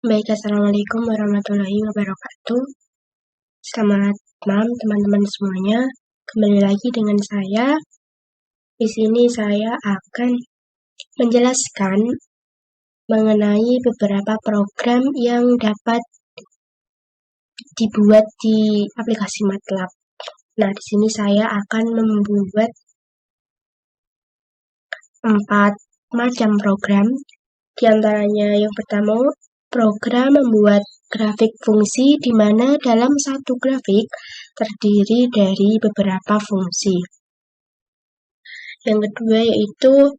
Baik, Assalamualaikum warahmatullahi wabarakatuh. Selamat malam teman-teman semuanya. Kembali lagi dengan saya. Di sini saya akan menjelaskan mengenai beberapa program yang dapat dibuat di aplikasi MATLAB. Nah, di sini saya akan membuat 4 macam program. Di antaranya yang pertama, program membuat grafik fungsi di mana dalam satu grafik terdiri dari beberapa fungsi. Yang kedua yaitu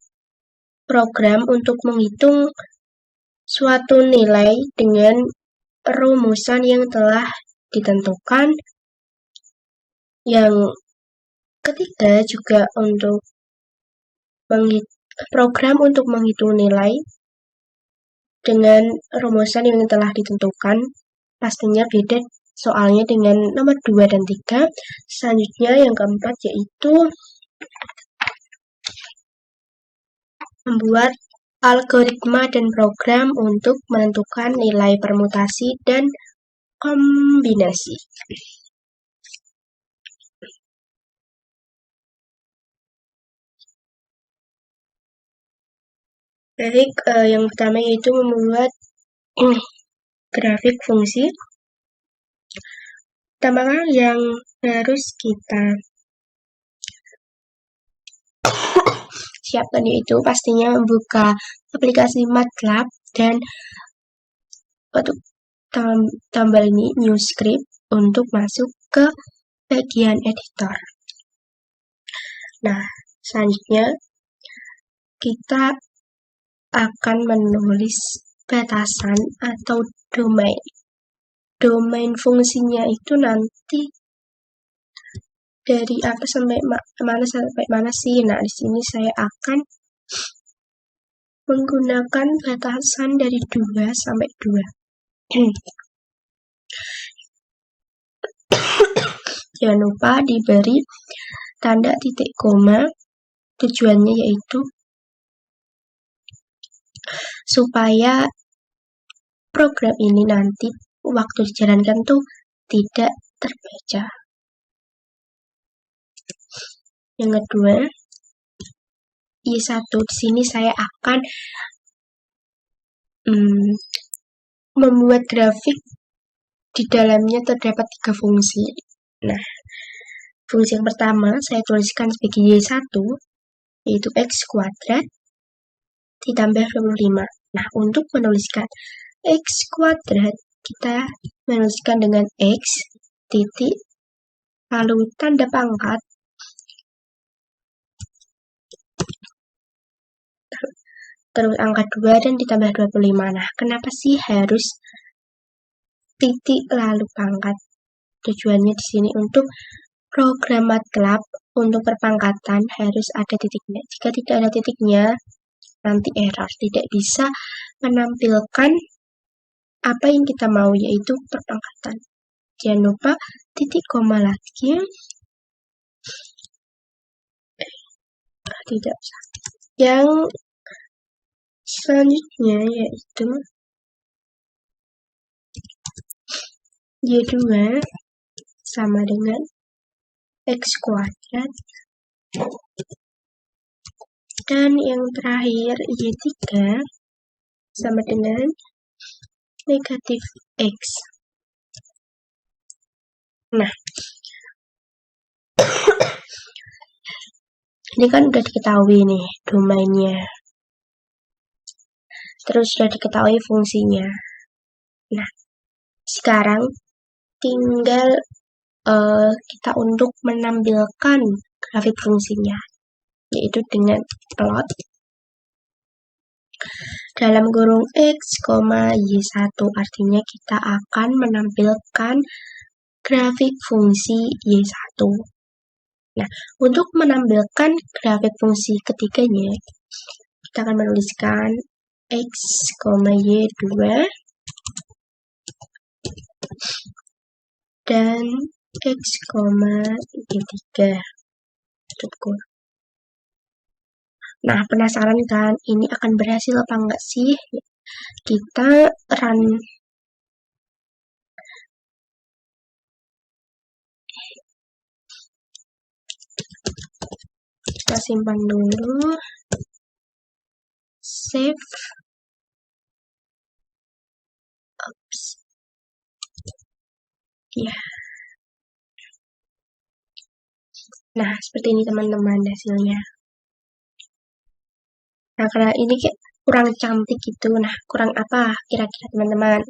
program untuk menghitung suatu nilai dengan rumusan yang telah ditentukan. Yang ketiga juga untuk program untuk menghitung nilai dengan rumusan yang telah ditentukan. Pastinya beda soalnya dengan nomor 2 dan 3. Selanjutnya yang keempat yaitu membuat algoritma dan program untuk menentukan nilai permutasi dan kombinasi. Baik, yang pertama yaitu membuat grafik fungsi. Pertama yang harus kita siapkan yaitu pastinya membuka aplikasi MATLAB dan untuk tambah ini new script untuk masuk ke bagian editor. Nah, selanjutnya kita akan menulis batasan atau domain. Domain fungsinya itu nanti dari apa sampai mana sih? Nah, di sini saya akan menggunakan batasan dari 2 sampai 2. Jangan lupa diberi tanda titik koma. Tujuannya yaitu supaya program ini nanti waktu dijalankan tuh tidak terbaca. Yang kedua, Y1 di sini saya akan membuat grafik di dalamnya terdapat 3 fungsi. Nah, fungsi yang pertama saya tuliskan sebagai Y1 yaitu X kuadrat ditambah 25. Nah, untuk menuliskan X kuadrat kita menuliskan dengan X titik lalu tanda pangkat terus angka 2 dan ditambah 25. Nah, kenapa sih harus titik lalu pangkat? Tujuannya di sini untuk program MATLAB untuk perpangkatan harus ada titiknya. Jika tidak ada titiknya, nanti error, tidak bisa menampilkan apa yang kita mau, yaitu perpangkatan. Jangan lupa titik koma lagi. Tidak. Yang selanjutnya yaitu Y2 sama dengan X kuadrat. Dan yang terakhir Y3 sama dengan negatif X. Nah, ini kan udah diketahui nih domainnya. Terus sudah diketahui fungsinya. Nah, sekarang tinggal kita untuk menampilkan grafik fungsinya, yaitu dengan plot dalam kurung X, Y1, artinya kita akan menampilkan grafik fungsi Y1. Nah, untuk menampilkan grafik fungsi ketiganya, kita akan menuliskan X, Y2 dan X, Y3. Cukup. Nah, penasaran kan ini akan berhasil apa enggak sih? Kita run kita simpan dulu, save. Oops. Ya. Nah, seperti ini teman-teman hasilnya. Nah, karena ini kayak kurang cantik gitu. Nah, kurang apa kira-kira teman-teman?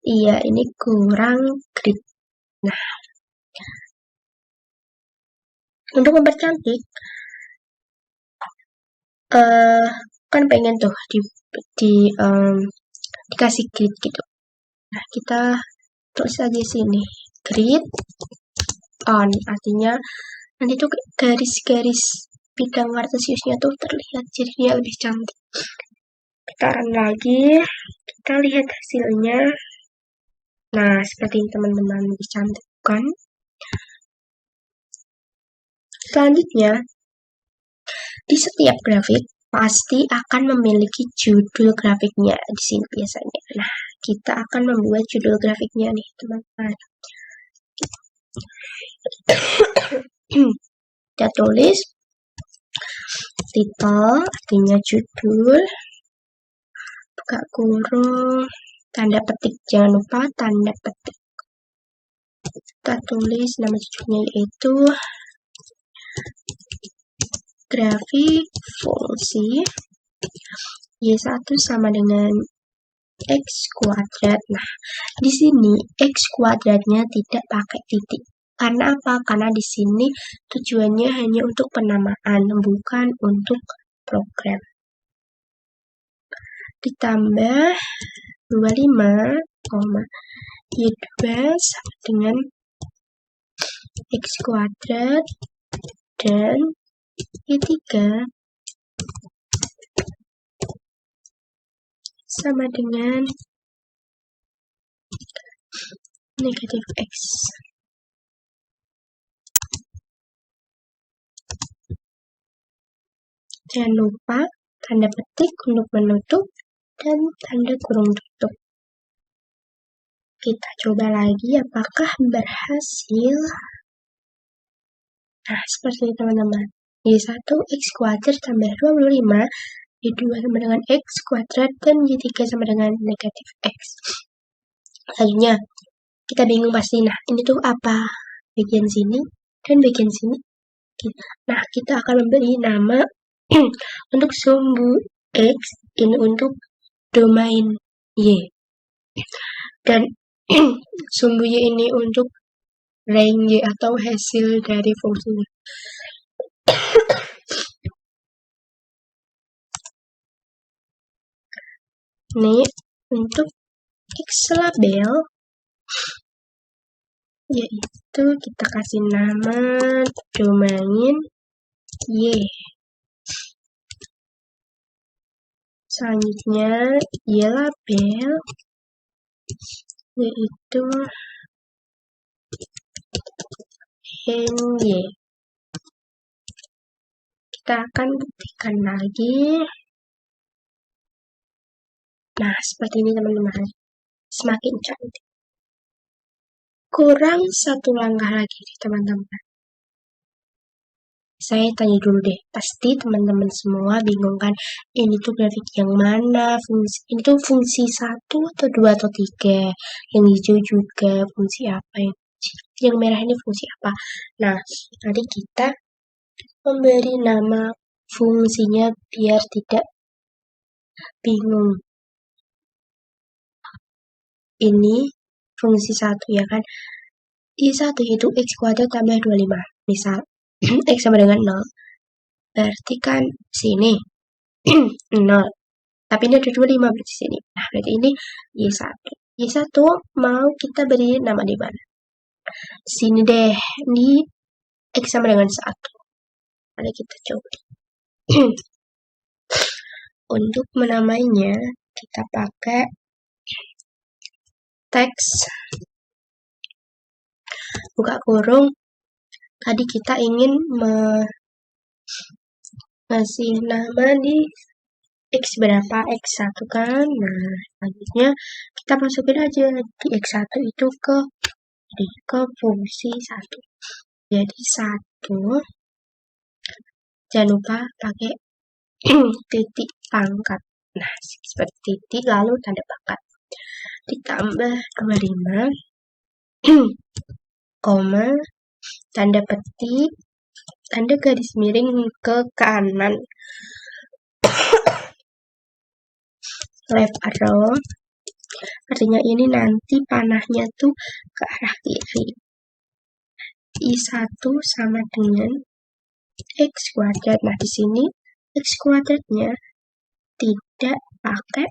Iya, ini kurang grid. Nah, untuk mempercantik, kan pengen tuh dikasih grid gitu. Nah, kita tulis aja sini grid on, artinya nanti tuh garis-garis bidang kartesiusnya tuh terlihat, jadi dia lebih cantik. Kita run lagi, kita lihat hasilnya. Nah, seperti ini teman-teman, lebih cantik kan? Selanjutnya, di setiap grafik pasti akan memiliki judul grafiknya di sini biasanya. Nah, kita akan membuat judul grafiknya nih, teman-teman. Kita tulis title, artinya judul, buka kurung, tanda petik, jangan lupa tanda petik. Kita tulis nama judulnya yaitu grafik fungsi Y1 sama dengan X kuadrat. Nah, di sini X kuadratnya tidak pakai titik. Karena apa? Karena di sini tujuannya hanya untuk penamaan, bukan untuk program. Ditambah 25, Y2 sama dengan X kuadrat dan Y3 sama dengan negatif X. Jangan lupa tanda petik untuk menutup dan tanda kurung tutup. Kita coba lagi apakah berhasil. Nah, seperti ini teman-teman. Y1 X kuadrat tambah 25, Y2 sama dengan X kuadrat, dan Y3 sama dengan negatif X. Selanjutnya, kita bingung pasti. Nah, ini tuh apa? Bagian sini dan bagian sini. Nah, kita akan memberi nama untuk sumbu X, ini untuk domain Y. Dan sumbu Y ini untuk range Y atau hasil dari fungsinya. Ini untuk X label, yaitu kita kasih nama domain Y. Selanjutnya Y label, yaitu Y. Kita akan buktikan lagi. Nah, seperti ini teman-teman. Semakin cantik. Kurang satu langkah lagi nih teman-teman. Saya tanya dulu deh, pasti teman-teman semua bingung kan, ini tuh grafik yang mana, ini tuh fungsi 1 atau 2 atau 3, yang hijau juga fungsi apa, yang merah ini fungsi apa. Nah, nanti kita memberi nama fungsinya biar tidak bingung. Ini fungsi 1 ya kan, I1 itu X kuadrat tambah 25, misal X sama dengan 0, berarti kan sini 0, tapi ini ada 25 berarti sini. Nah, berarti ini Y1. Y1 mau kita beri nama di mana? Sini deh, di X sama dengan 1. Mari kita coba. Untuk menamainya, kita pakai teks buka kurung. Tadi kita ingin ngasih nama di X berapa, X1 kan. Nah, selanjutnya kita masukin aja di X1 itu ke fungsi 1. Jadi 1, jangan lupa pakai titik pangkat. Nah, seperti titik lalu tanda pangkat. Ditambah 25, koma, tanda petik, tanda garis miring ke kanan. Left arrow, artinya ini nanti panahnya tuh ke arah kiri. I1 sama dengan X kuadrat. Nah, di sini X kuadratnya tidak pakai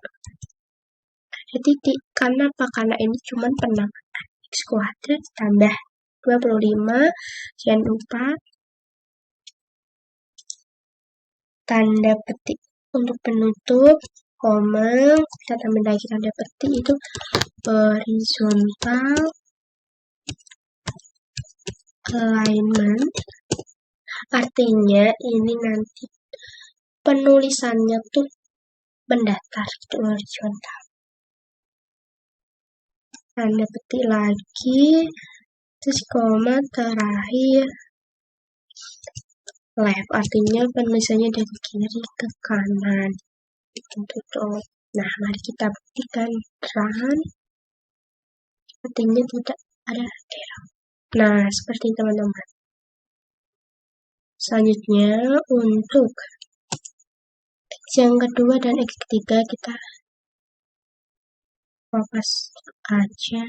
ada titik. Kenapa? Karena ini cuma penambahan X kuadrat tambah 25. Jangan lupa tanda petik untuk penutup, koma, kita tambah lagi tanda petik itu horizontal alignment, artinya ini nanti penulisannya tuh mendatar itu horizontal. Tanda petik lagi, terus koma terakhir left, artinya penulisannya dari kiri ke kanan. Tutup. Nah, mari kita buktikan run. Sepertinya tidak ada error. Nah, seperti teman-teman. Selanjutnya untuk X yang kedua dan X ketiga kita fokus aja.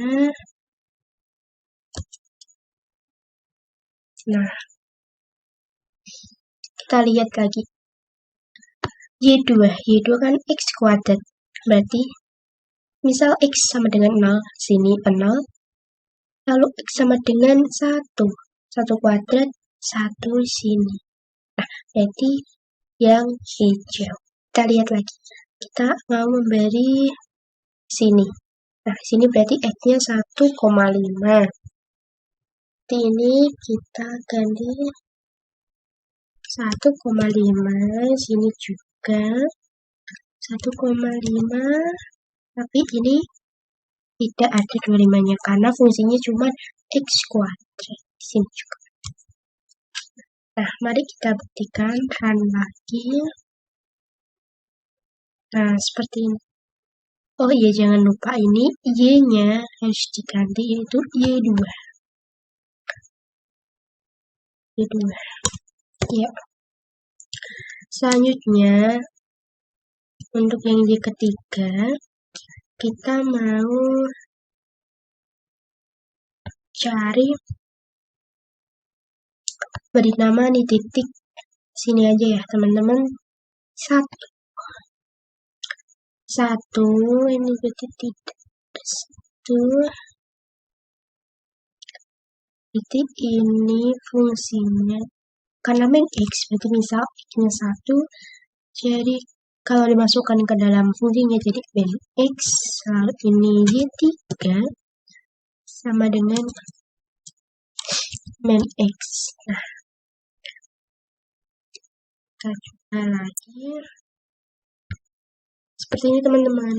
Nah, kita lihat lagi. Y2 kan X kuadrat. Berarti misal X sama dengan 0, sini 0. Lalu X sama dengan 1. 1 kuadrat, 1 sini. Nah, berarti yang hijau. Kita lihat lagi. Kita mau memberi sini. Nah, sini berarti X-nya 1,5. Ini kita ganti 1,5. Sini juga 1,5. Tapi ini tidak ada 25-nya karena fungsinya cuma X kuadrat. Sini juga. Nah, mari kita buktikan run lagi. Nah, seperti ini. Oh iya, jangan lupa ini Y-nya harus diganti, yaitu Y2. Y2. Ya. Selanjutnya, untuk yang Y ketiga, kita mau cari, beri nama nih titik. Sini aja ya, teman-teman. 1, ini titik 1. Titik ini fungsinya karena main X, berarti misal X-nya 1, jadi kalau dimasukkan ke dalam fungsinya jadi main X, lalu ini Y3 sama dengan main X. Nah, kita coba lagi. Seperti ini teman-teman.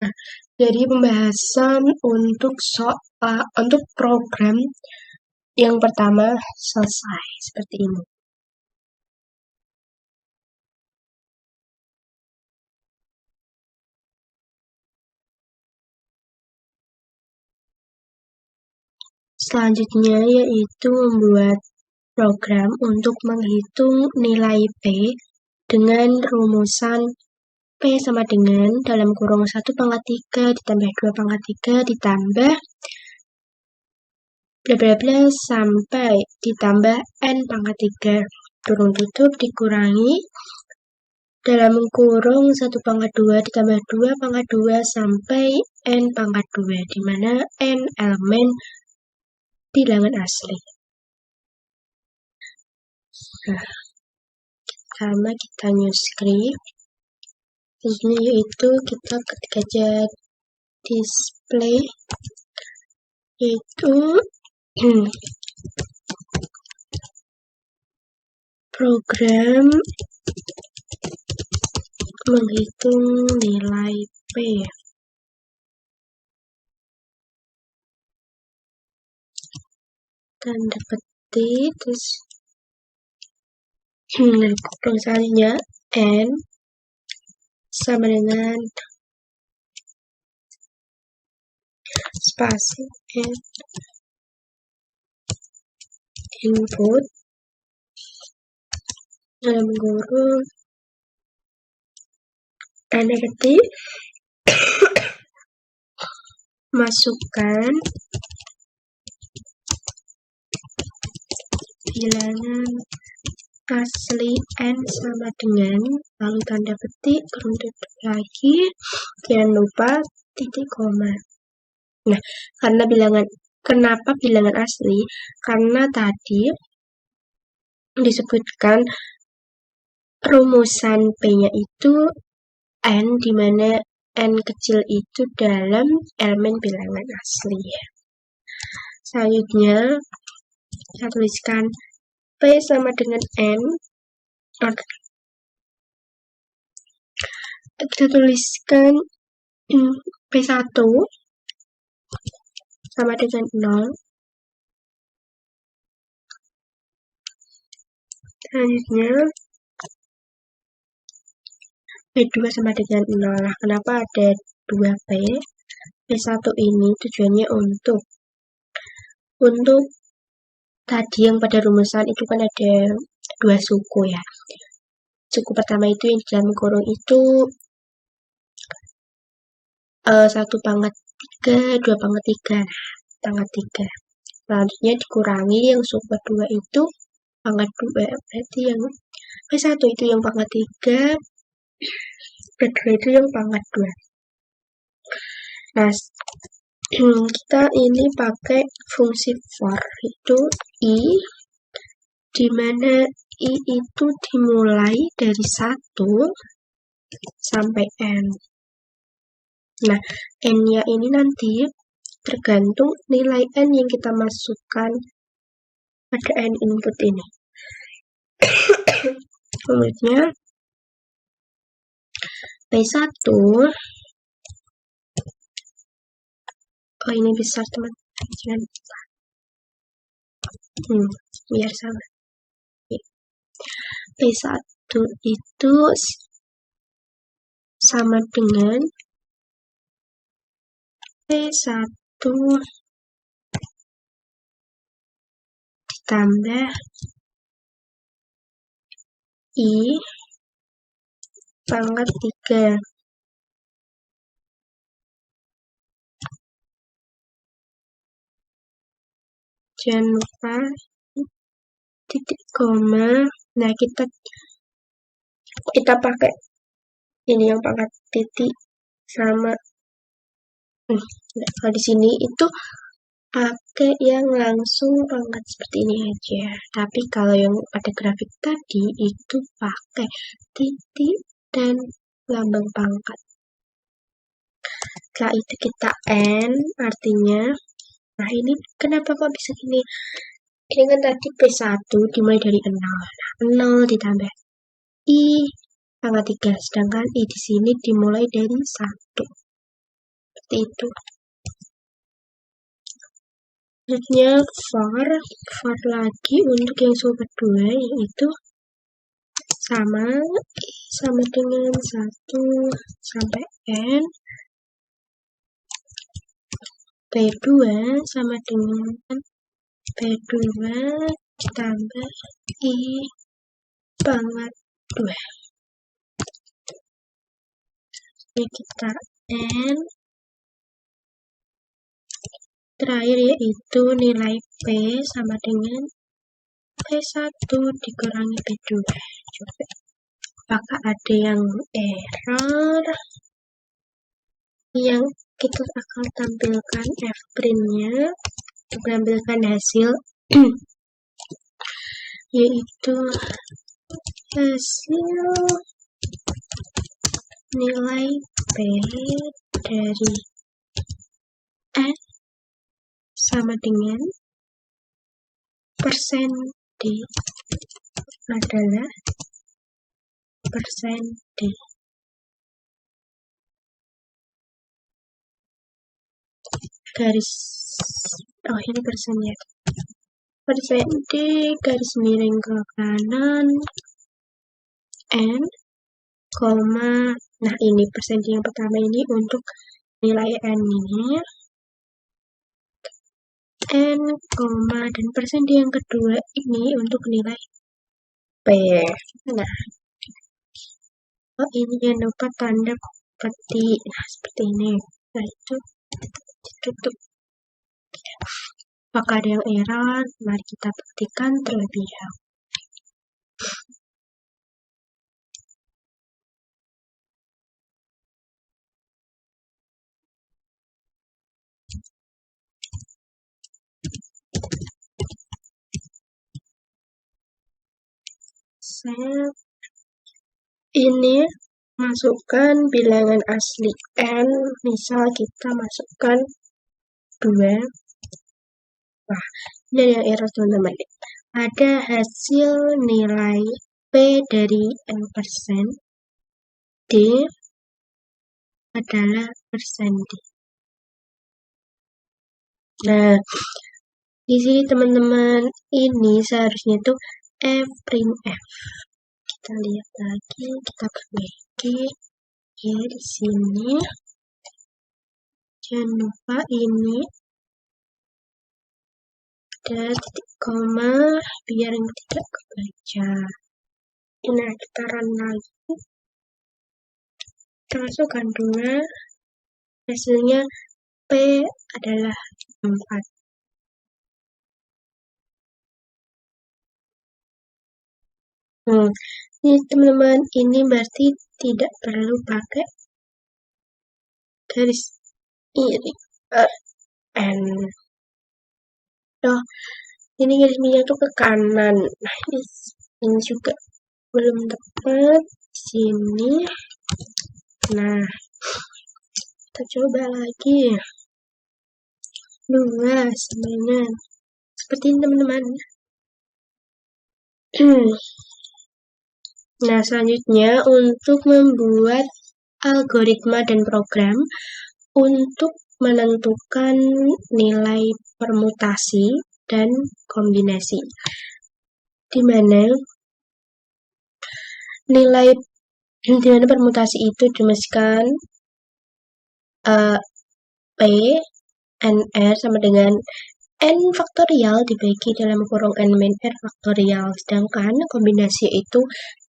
Nah, jadi pembahasan untuk untuk program yang pertama selesai seperti ini. Selanjutnya yaitu membuat program untuk menghitung nilai P dengan rumusan P sama dengan dalam kurung 1/3 ditambah 2/3 ditambah bla bla bla sampai ditambah n/3 kurung tutup dikurangi dalam kurung 1/2 ditambah 2/2 sampai n/2, di mana n elemen bilangan asli. Nah, pertama kita new script. Ini yaitu kita ketik aja display yaitu program menghitung nilai P. Tanda petik, terus misalnya N sama dengan spasi N input dalam kurung N negatif masukkan bilangan asli N sama dengan, lalu tanda petik, kurung tutup lagi, jangan lupa titik koma. Nah, kenapa bilangan asli? Karena tadi disebutkan rumusan P-nya itu N, di mana N kecil itu dalam elemen bilangan asli. Selanjutnya, saya tuliskan P sama dengan N. Kita tuliskan P1 sama dengan 0. Selanjutnya P2 sama dengan 0. Nah, kenapa ada 2P? P1 ini tujuannya untuk tadi yang pada rumusan itu kan ada 2 suku ya. Suku pertama itu yang di dalam kurung itu 1/3, 2/3, pangkat 3. Selanjutnya dikurangi yang suku kedua itu pangkat 2. Berarti yang P1 itu yang pangkat 3, P2 itu yang pangkat 2. Nah, kita ini pakai fungsi for, itu I, di mana I itu dimulai dari 1 sampai N. Nah, N-nya ini nanti tergantung nilai N yang kita masukkan pada N input ini. Kemudian P1, oh ini besar teman-teman, jangan lupa. Biar sama. P1 itu sama dengan P1 ditambah I pangkat 3. Jangan lupa titik koma. Nah, kita pakai ini yang pangkat titik sama. Kalau di sini itu pakai yang langsung pangkat seperti ini aja. Tapi kalau yang ada grafik tadi itu pakai titik dan lambang pangkat. Setelah itu kita N, artinya, nah ini kenapa kok bisa gini? Ini kan tadi P1 dimulai dari 0. Nah, 0 ditambah I pangkat 3, sedangkan I di sini dimulai dari 1. Seperti itu. Selanjutnya for lagi untuk yang suku kedua, yaitu sama dengan 1 sampai N. P2 sama dengan P2 ditambah I pangkat 2. Jadi kita N. Terakhir yaitu nilai P sama dengan P1 dikurangi P2. Coba apakah ada yang error? Yang kita akan tampilkan F-print-nya untuk menampilkan hasil yaitu hasil nilai P dari N sama dengan persen D adalah persen D. garis ini persennya persen D garis miring ke kanan N, koma, nah ini persen yang pertama ini untuk nilai N ini N, koma, dan persen yang kedua ini untuk nilai P. Nah, ini jangan lupa tanda petik. Nah, seperti ini. Nah, itu ditutup. Apakah ada yang error? Mari kita buktikan terlebih dahulu. Saya ini masukkan bilangan asli N, misal kita masukkan 2. Nah, ini yang error teman-teman. Ada hasil nilai P dari N%, D adalah persen D. Nah, di sini teman-teman, ini seharusnya itu F prime F. Kita lihat lagi, kita perbaiki. Ya, di sini. Jangan lupa ini ada titik koma biar tidak kebaca. Nah, kita run lagi. Kita masukkan 2. Hasilnya P adalah 4. Ini teman-teman, ini berarti tidak perlu pakai garis miring N. Ini garis miringnya tuh ke kanan. Nah, ini juga belum tepat. Sini. Nah, kita coba lagi. 2 semuanya. Seperti ini teman-teman. Nah, selanjutnya untuk membuat algoritma dan program untuk menentukan nilai permutasi dan kombinasi. Di mana permutasi itu dimasukkan P NR sama dengan N faktorial dibagi dalam kurung N min R faktorial. Sedangkan kombinasi itu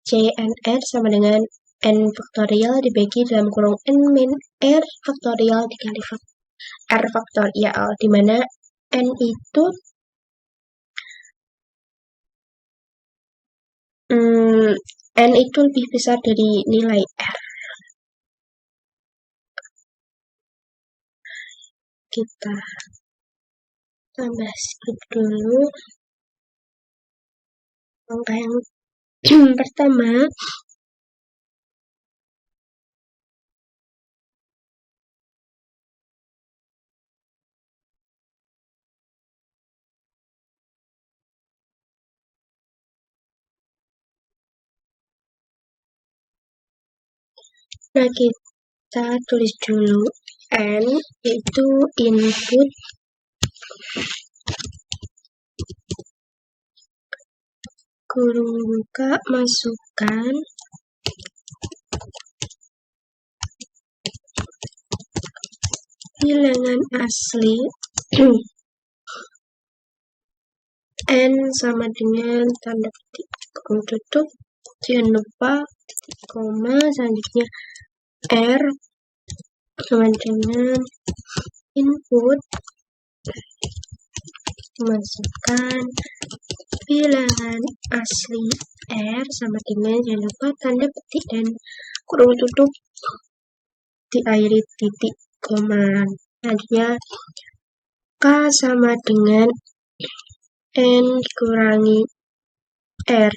CNR sama dengan N faktorial dibagi dalam kurung N min R faktorial dikali R faktorial, di mana N itu N itu lebih besar dari nilai R. Kita tambah script dulu. Langkah yang pertama, nah kita tulis dulu N itu input kurung buka masukkan bilangan asli N sama dengan tanda petik kurung tutup, jangan lupa titik koma, selanjutnya R sama dengan input masukkan bilangan asli R sama dengan jangan lupa tanda petik dan kurung tutup diakhiri titik koma. Selanjutnya K sama dengan N kurangi R.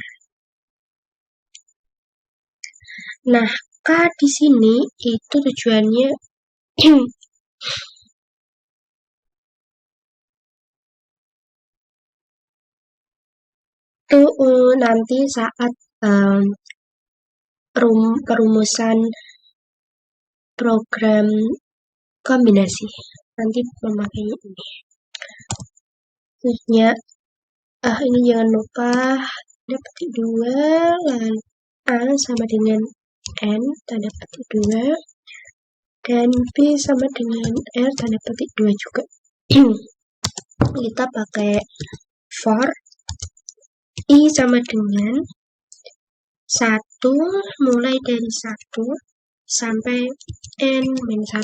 Nah, K di sini itu tujuannya itu nanti saat perumusan program kombinasi. nanti memakai ini. Terusnya, ini jangan lupa dapat 2, lalu A sama dengan N, tanda petik 2, dan B sama dengan R, tanda petik 2 juga. Kita pakai for I sama dengan 1, mulai dari 1 sampai N-1.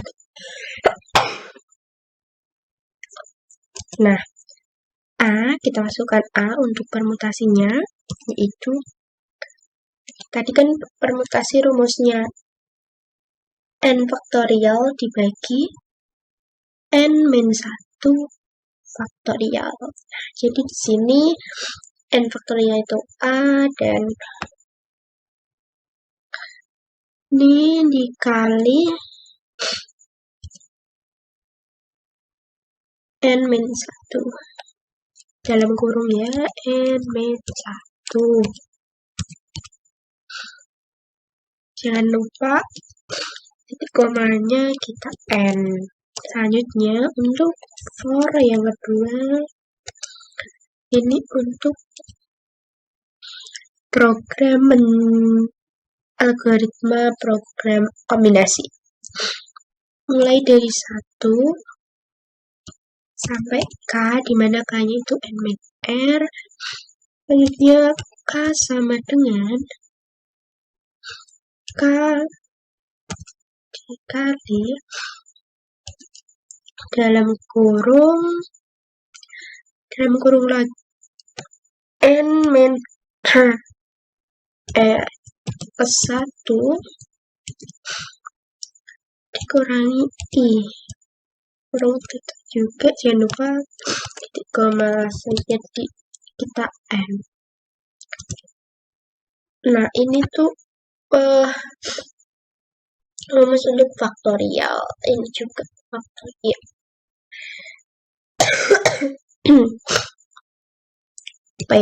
Nah, A, kita masukkan A untuk permutasinya, yaitu tadi kan permutasi rumusnya N faktorial dibagi N-1 faktorial. Nah, jadi di sini N faktorial itu A, dan ini dikali N-1 dalam kurung ya, N-1. Jangan lupa titik komanya kita N. Selanjutnya untuk for yang kedua, ini untuk program algoritma program kombinasi. Mulai dari 1 sampai K, di mana K-nya itu N-R. Selanjutnya K sama dengan K dikali dalam kurung lagi N-1 dikurangi I. Kurung tutup juga, jangan lupa titik koma saja di kita N. Nah, ini tuh rumus untuk faktorial. Ini juga faktorial. P,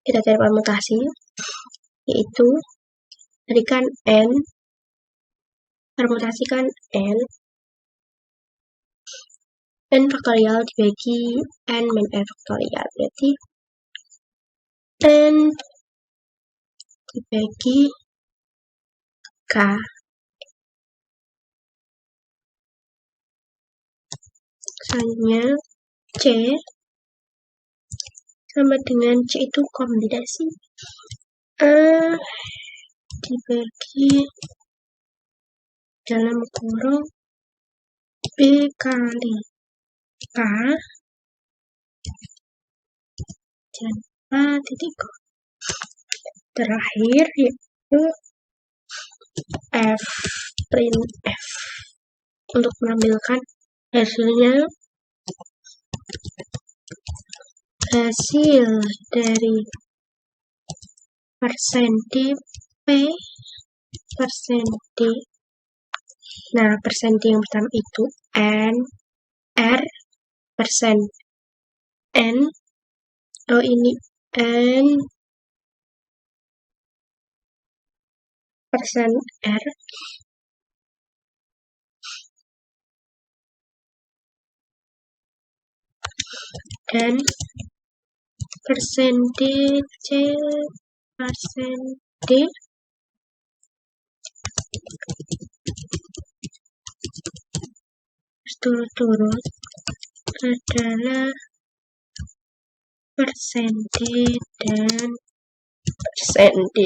kita cari permutasi, yaitu berikan N, permutasikan N faktorial dibagi N min R faktorial, berarti N dibagi K. Selanjutnya C sama dengan C itu kombinasi A dibagi dalam kurung B kali K dan A titik terakhir, yaitu F print F untuk menampilkan hasil dari persen D P persen D. Nah, persen D yang pertama itu N R persen N, ini N persen R, dan persen D C persen D berturut-turut adalah persen D dan persen D.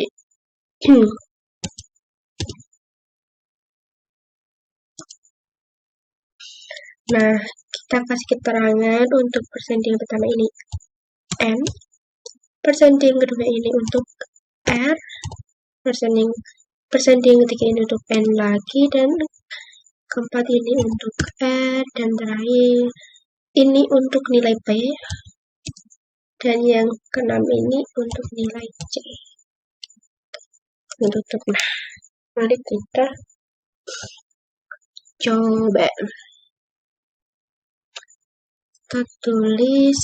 Nah, kita kasih keterangan untuk persen D yang pertama ini N, persen D yang kedua ini untuk R, persen D yang ketiga ini untuk N lagi, dan keempat ini untuk R, dan terakhir ini untuk nilai P, dan yang keenam ini untuk nilai C. Tutup. Nah, mari kita coba. Kita tulis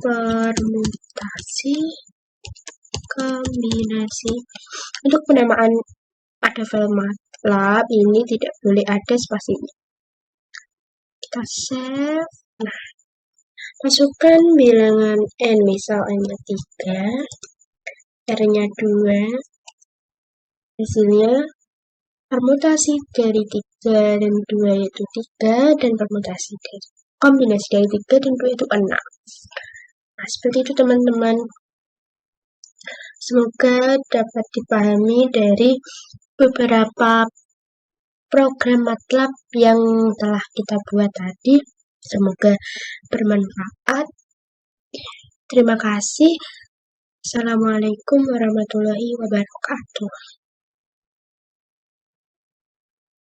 permutasi kombinasi. Untuk penamaan pada file MATLAB ini tidak boleh ada spasinya. kita save. Nah, masukkan bilangan N, misalnya 3, R-nya 2, hasilnya permutasi dari 3 dan 2 yaitu 3, dan permutasi dari kombinasi dari 3 dan 2 itu 6. Nah, seperti itu teman-teman. Semoga dapat dipahami dari beberapa program MATLAB yang telah kita buat tadi. Semoga bermanfaat. Terima kasih. Assalamualaikum warahmatullahi wabarakatuh.